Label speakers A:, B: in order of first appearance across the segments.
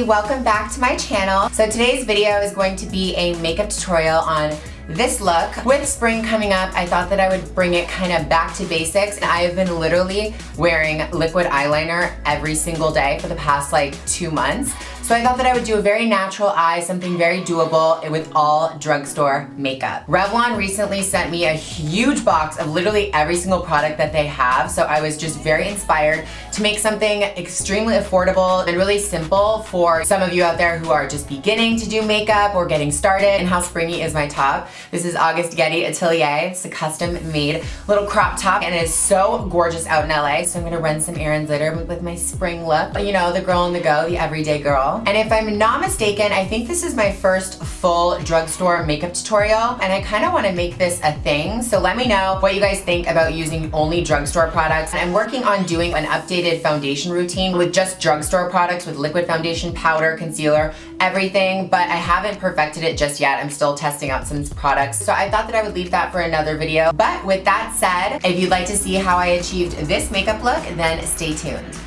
A: Gigi, welcome back to my channel. So today's video is going to be a makeup tutorial on this look. With spring coming up, I thought that I would bring it kind of back to basics. And I have been literally wearing liquid eyeliner every single day for the past like 2 months. So I thought that I would do a very natural eye, something very doable with all drugstore makeup. Revlon recently sent me a huge box of literally every single product that they have. So I was just very inspired to make something extremely affordable and really simple for some of you out there who are just beginning to do makeup or getting started. And how springy is my top? This is August Getty Atelier. It's a custom made little crop top and it is so gorgeous out in LA. So I'm gonna run some errands later with my spring look. You know, the girl on the go, the everyday girl. And if I'm not mistaken, I think this is my first full drugstore makeup tutorial, and I kind of want to make this a thing. So let me know what you guys think about using only drugstore products. And I'm working on doing an updated foundation routine with just drugstore products with liquid foundation, powder, concealer, everything, but I haven't perfected it just yet. I'm still testing out some products. So I thought that I would leave that for another video. But with that said, if you'd like to see how I achieved this makeup look, then stay tuned.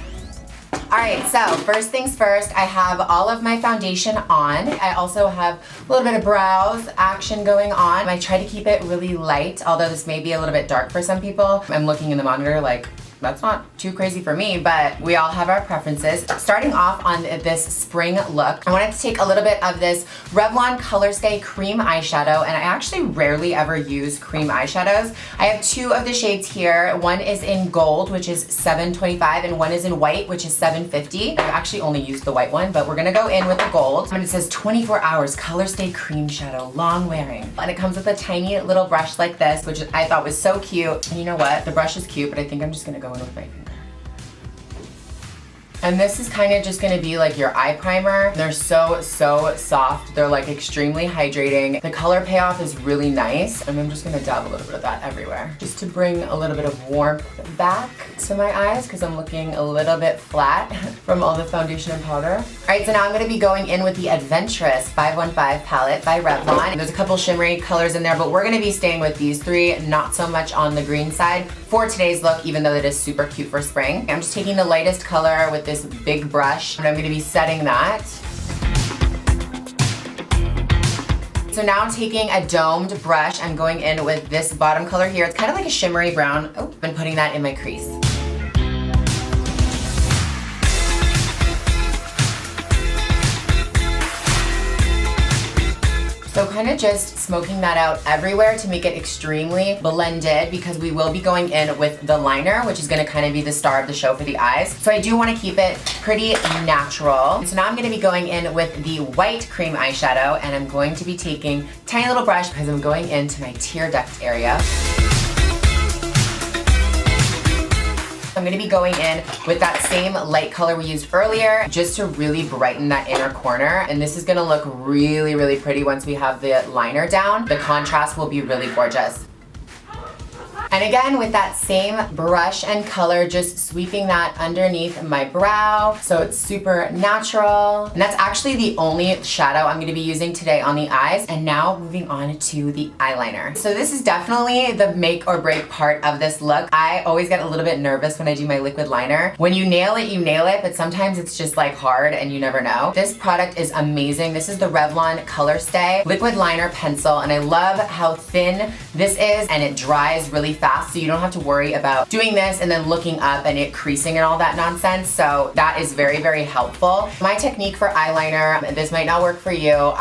A: Alright, so first things first, I have all of my foundation on. I also have a little bit of brows action going on. I try to keep it really light, although this may be a little bit dark for some people. I'm looking in the monitor like, that's not too crazy for me, but we all have our preferences. Starting off on this spring look, I wanted to take a little bit of this Revlon Color Stay Cream Eyeshadow, and I actually rarely ever use cream eyeshadows. I have 2 of the shades here. One is in gold, which is $7.25, and one is in white, which is $7.50. I've actually only used the white one, but we're gonna go in with the gold. And it says 24 hours Color Stay Cream Shadow, long wearing. And it comes with a tiny little brush like this, which I thought was so cute. And you know what? The brush is cute, but I think I'm just gonna go in with my finger. And this is kind of just gonna be like your eye primer. They're so soft. They're like extremely hydrating. The color payoff is really nice. And I'm just gonna dab a little bit of that everywhere, just to bring a little bit of warmth back to my eyes because I'm looking a little bit flat from all the foundation and powder. All right, so now I'm gonna be going in with the Adventurous 515 palette by Revlon. There's a couple shimmery colors in there, but we're gonna be staying with these 3, not so much on the green side for today's look, even though it is super cute for spring. I'm just taking the lightest color with this big brush, and I'm gonna be setting that. So now I'm taking a domed brush. I'm going in with this bottom color here. It's kind of like a shimmery brown. Oh, and putting that in my crease. So kind of just smoking that out everywhere to make it extremely blended because we will be going in with the liner, which is gonna kind of be the star of the show for the eyes. So I do want to keep it pretty natural. So now I'm gonna be going in with the white cream eyeshadow, and I'm going to be taking a tiny little brush because I'm going into my tear duct area. I'm gonna be going in with that same light color we used earlier just to really brighten that inner corner. And this is gonna look really pretty once we have the liner down. The contrast will be really gorgeous. And again, with that same brush and color, just sweeping that underneath my brow so it's super natural. And that's actually the only shadow I'm gonna be using today on the eyes. And now moving on to the eyeliner. So this is definitely the make or break part of this look. I always get a little bit nervous when I do my liquid liner. When you nail it, but sometimes it's just like hard and you never know. This product is amazing. This is the Revlon Color Stay Liquid Liner Pencil, and I love how thin this is, and it dries really fast, so you don't have to worry about doing this and then looking up and it creasing and all that nonsense. So that is very helpful. My technique for eyeliner, this might not work for you,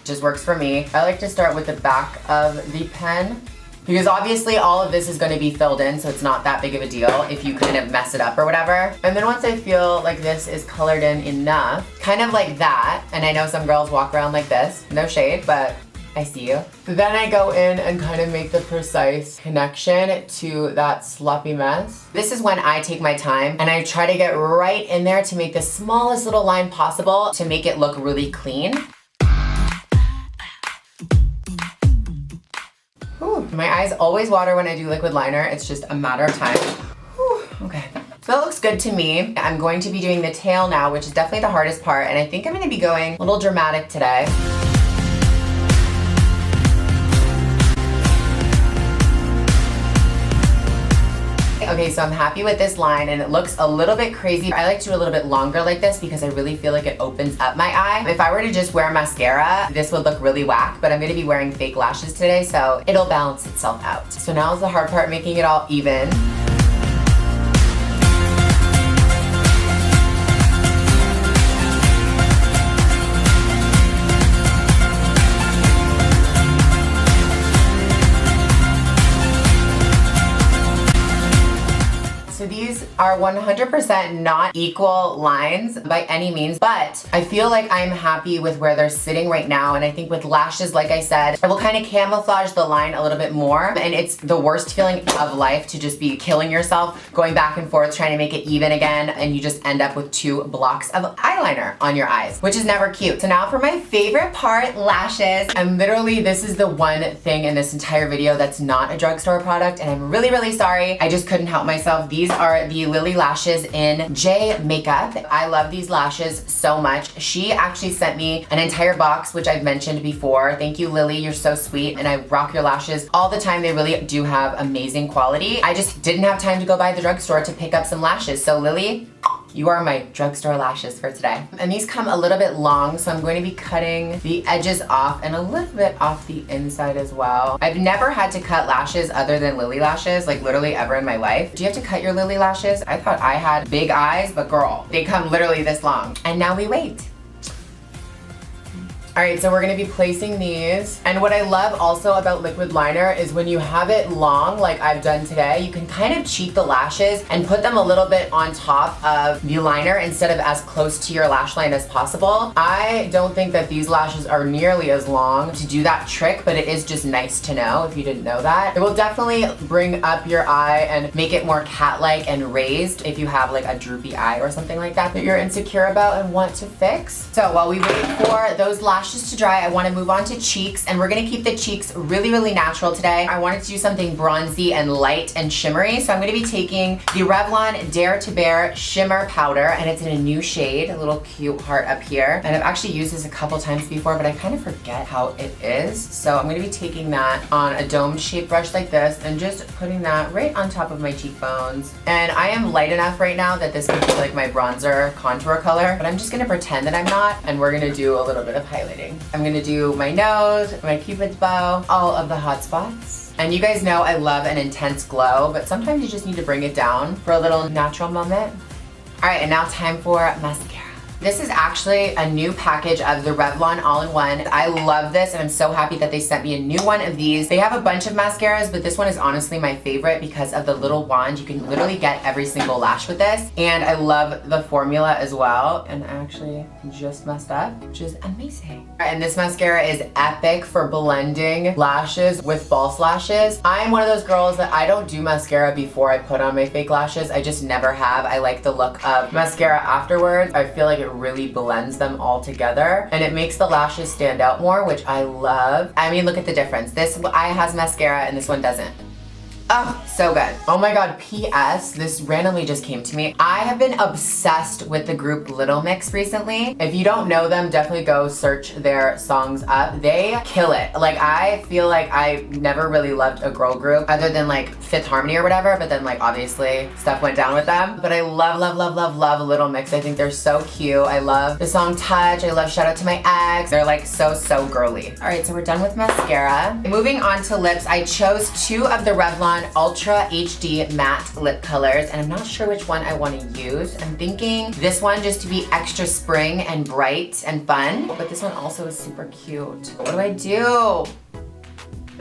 A: just works for me. I like to start with the back of the pen because obviously all of this is going to be filled in, so it's not that big of a deal if you kind of mess it up or whatever. And then once I feel like this is colored in enough, kind of like that, and I know some girls walk around like this, no shade, but I see you. Then I go in and kind of make the precise connection to that sloppy mess. This is when I take my time and I try to get right in there to make the smallest little line possible to make it look really clean. Whew. My eyes always water when I do liquid liner. It's just a matter of time. Whew. Okay. So that looks good to me. I'm going to be doing the tail now, which is definitely the hardest part, and I think I'm gonna be going a little dramatic today. Okay, so I'm happy with this line and it looks a little bit crazy. I like to do a little bit longer like this because I really feel like it opens up my eye. If I were to just wear mascara, this would look really whack, but I'm gonna be wearing fake lashes today, so it'll balance itself out. So now is the hard part, making it all even. So these are 100% not equal lines by any means, but I feel like I'm happy with where they're sitting right now. And I think with lashes, like I said, it will kind of camouflage the line a little bit more. And it's the worst feeling of life to just be killing yourself, going back and forth, trying to make it even again. And you just end up with 2 blocks of eyeliner on your eyes, which is never cute. So now for my favorite part, lashes. And literally this is the one thing in this entire video that's not a drugstore product. And I'm really, really sorry. I just couldn't help myself. These are the Lily lashes in J Makeup. I love these lashes so much. She actually sent me an entire box, which I've mentioned before. Thank you, Lily. You're so sweet. And I rock your lashes all the time. They really do have amazing quality. I just didn't have time to go by the drugstore to pick up some lashes. So Lily, you are my drugstore lashes for today. And these come a little bit long, so I'm going to be cutting the edges off and a little bit off the inside as well. I've never had to cut lashes other than Lily lashes, like literally ever in my life. Do you have to cut your Lily lashes? I thought I had big eyes, but girl, they come literally this long. And now we wait. All right, so we're gonna be placing these. And what I love also about liquid liner is when you have it long, like I've done today, you can kind of cheat the lashes and put them a little bit on top of the liner instead of as close to your lash line as possible. I don't think that these lashes are nearly as long to do that trick, but it is just nice to know if you didn't know that. It will definitely bring up your eye and make it more cat-like and raised if you have like a droopy eye or something like that that you're insecure about and want to fix. So while we wait for those lashes to dry, I want to move on to cheeks, and we're going to keep the cheeks really, really natural today. I wanted to do something bronzy and light and shimmery, so I'm going to be taking the Revlon Dare to Bare Shimmer Powder, and it's in a new shade, a little cute heart up here. And I've actually used this a couple times before, but I kind of forget how it is. So I'm going to be taking that on a domed shape brush like this and just putting that right on top of my cheekbones. And I am light enough right now that this could be like my bronzer contour color, but I'm just going to pretend that I'm not, and we're going to do a little bit of highlighting. I'm gonna do my nose, my cupid's bow, all of the hot spots. And you guys know I love an intense glow, but sometimes you just need to bring it down for a little natural moment. All right, and now time for mascara. This is actually a new package of the Revlon All-in-One. I love this and I'm so happy that they sent me a new one of these. They have a bunch of mascaras, but this one is honestly my favorite because of the little wand. You can literally get every single lash with this. And I love the formula as well. And I actually just messed up, which is amazing. And this mascara is epic for blending lashes with false lashes. I'm one of those girls that I don't do mascara before I put on my fake lashes. I just never have. I like the look of mascara afterwards. I feel like it really blends them all together and it makes the lashes stand out more, which I love. I mean, look at the difference. This eye has mascara and this one doesn't. Oh, so good. Oh my God, P.S. This randomly just came to me. I have been obsessed with the group Little Mix recently. If you don't know them, definitely go search their songs up. They kill it. Like, I feel like I never really loved a girl group other than like Fifth Harmony or whatever, but then like obviously stuff went down with them. But I love, love, love, love, love Little Mix. I think they're so cute. I love the song Touch. I love Shout Out to My Ex. They're like so, so girly. All right, so we're done with mascara. Moving on to lips, I chose 2 of the Revlon Ultra HD Matte Lip Colors, and I'm not sure which one I want to use. I'm thinking this one just to be extra spring and bright and fun, but this one also is super cute. What do I do?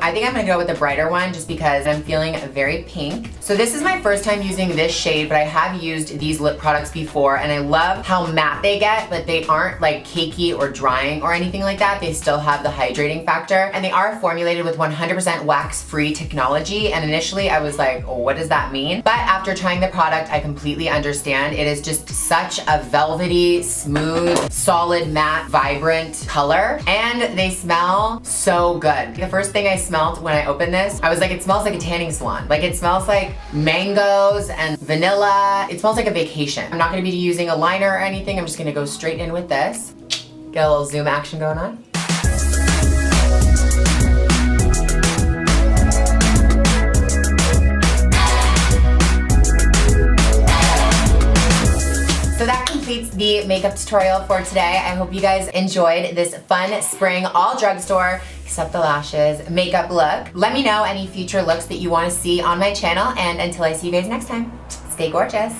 A: I think I'm gonna go with the brighter one just because I'm feeling very pink. So this is my first time using this shade, but I have used these lip products before and I love how matte they get, but they aren't like cakey or drying or anything like that. They still have the hydrating factor and they are formulated with 100% wax-free technology. And initially I was like, oh, what does that mean? But after trying the product, I completely understand. It is just such a velvety, smooth, solid, matte, vibrant color. And they smell so good. The first thing I smelled when I opened this, I was like, it smells like a tanning salon. Like it smells like mangoes and vanilla. It smells like a vacation. I'm not gonna be using a liner or anything. I'm just gonna go straight in with this. Get a little zoom action going on. makeup tutorial for today. I hope you guys enjoyed this fun spring all drugstore, except the lashes, makeup look. Let me know any future looks that you want to see on my channel, and until I see you guys next time, stay gorgeous.